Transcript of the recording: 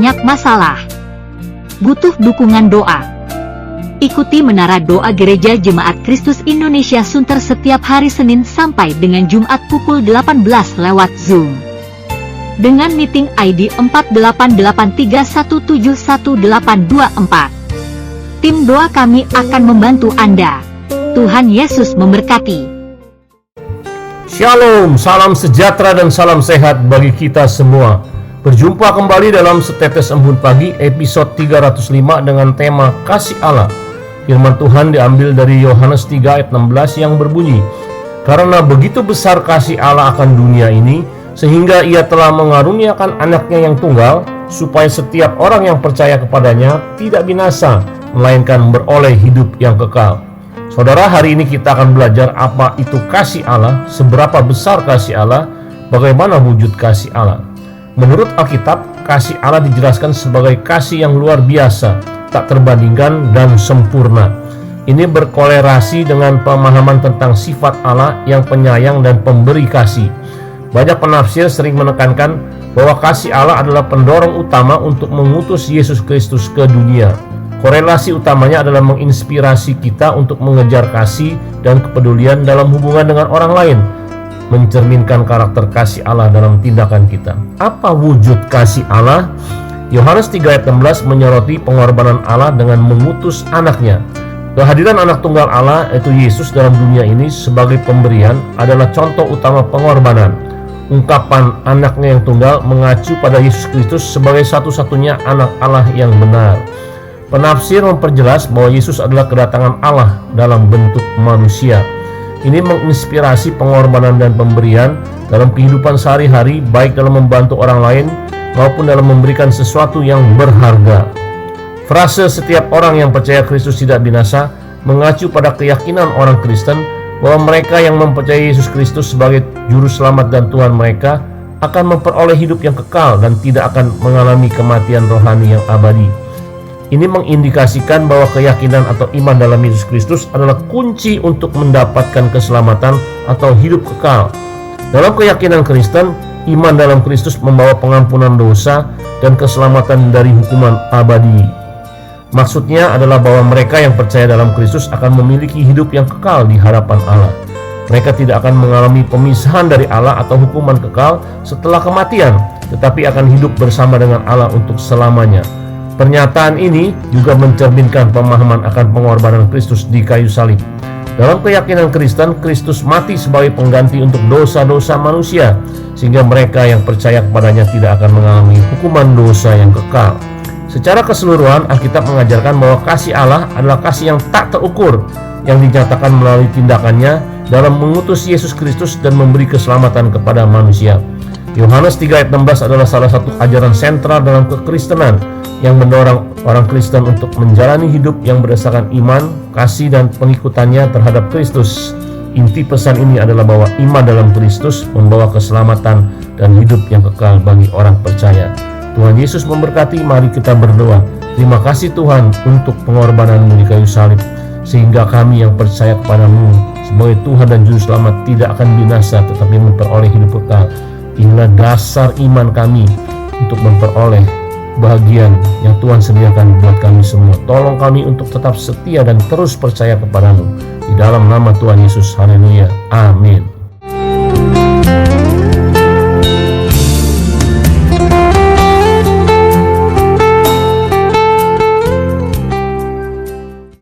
banyak masalah. Butuh dukungan doa. Ikuti Menara Doa Gereja Jemaat Kristus Indonesia Sunter setiap hari Senin sampai dengan Jumat pukul 18 lewat Zoom. Dengan meeting ID 4883171824. Tim doa kami akan membantu Anda. Tuhan Yesus memberkati. Shalom, salam sejahtera dan salam sehat bagi kita semua. Berjumpa kembali dalam Setetes Embun Pagi episode 305 dengan tema Kasih Allah. Firman Tuhan diambil dari Yohanes 3 ayat 16 yang berbunyi, "Karena begitu besar kasih Allah akan dunia ini, sehingga ia telah mengaruniakan anaknya yang tunggal, supaya setiap orang yang percaya kepadanya tidak binasa, melainkan beroleh hidup yang kekal." Saudara, hari ini kita akan belajar apa itu kasih Allah, seberapa besar kasih Allah, bagaimana wujud kasih Allah. Menurut Alkitab, kasih Allah dijelaskan sebagai kasih yang luar biasa, tak terbandingkan dan sempurna. Ini berkolerasi dengan pemahaman tentang sifat Allah yang penyayang dan pemberi kasih. Banyak penafsir sering menekankan bahwa kasih Allah adalah pendorong utama untuk mengutus Yesus Kristus ke dunia. Korelasi utamanya adalah menginspirasi kita untuk mengejar kasih dan kepedulian dalam hubungan dengan orang lain, mencerminkan karakter kasih Allah dalam tindakan kita. Apa wujud kasih Allah? Yohanes 3 ayat 16 menyoroti pengorbanan Allah dengan mengutus anaknya. Kehadiran anak tunggal Allah, yaitu Yesus, dalam dunia ini sebagai pemberian adalah contoh utama pengorbanan. Ungkapan anaknya yang tunggal mengacu pada Yesus Kristus sebagai satu-satunya anak Allah yang benar. Penafsir memperjelas bahwa Yesus adalah kedatangan Allah dalam bentuk manusia. Ini menginspirasi pengorbanan dan pemberian dalam kehidupan sehari-hari, baik dalam membantu orang lain maupun dalam memberikan sesuatu yang berharga. Frase "setiap orang yang percaya Kristus tidak binasa" mengacu pada keyakinan orang Kristen bahwa mereka yang mempercayai Yesus Kristus sebagai juru selamat dan Tuhan mereka akan memperoleh hidup yang kekal dan tidak akan mengalami kematian rohani yang abadi. Ini mengindikasikan bahwa keyakinan atau iman dalam Yesus Kristus adalah kunci untuk mendapatkan keselamatan atau hidup kekal. Dalam keyakinan Kristen, iman dalam Kristus membawa pengampunan dosa dan keselamatan dari hukuman abadi. Maksudnya adalah bahwa mereka yang percaya dalam Kristus akan memiliki hidup yang kekal di hadapan Allah. Mereka tidak akan mengalami pemisahan dari Allah atau hukuman kekal setelah kematian, tetapi akan hidup bersama dengan Allah untuk selamanya. Pernyataan ini juga mencerminkan pemahaman akan pengorbanan Kristus di kayu salib. Dalam keyakinan Kristen, Kristus mati sebagai pengganti untuk dosa-dosa manusia, sehingga mereka yang percaya kepadanya tidak akan mengalami hukuman dosa yang kekal. Secara keseluruhan, Alkitab mengajarkan bahwa kasih Allah adalah kasih yang tak terukur, yang dinyatakan melalui tindakannya dalam mengutus Yesus Kristus dan memberi keselamatan kepada manusia. Yohanes 3 ayat 16 adalah salah satu ajaran sentral dalam kekristenan yang mendorong orang Kristen untuk menjalani hidup yang berdasarkan iman, kasih, dan pengikutannya terhadap Kristus. Inti pesan ini adalah bahwa iman dalam Kristus membawa keselamatan dan hidup yang kekal bagi orang percaya. Tuhan Yesus memberkati. Mari kita berdoa. Terima kasih Tuhan untuk pengorbanan-Mu di kayu salib, sehingga kami yang percaya kepada-Mu sebagai Tuhan dan Juru Selamat tidak akan binasa tetapi memperoleh hidup kekal. Inilah dasar iman kami untuk memperoleh bahagian yang Tuhan sediakan buat kami semua. Tolong kami untuk tetap setia dan terus percaya kepada-Mu. Di dalam nama Tuhan Yesus, haleluya, amin.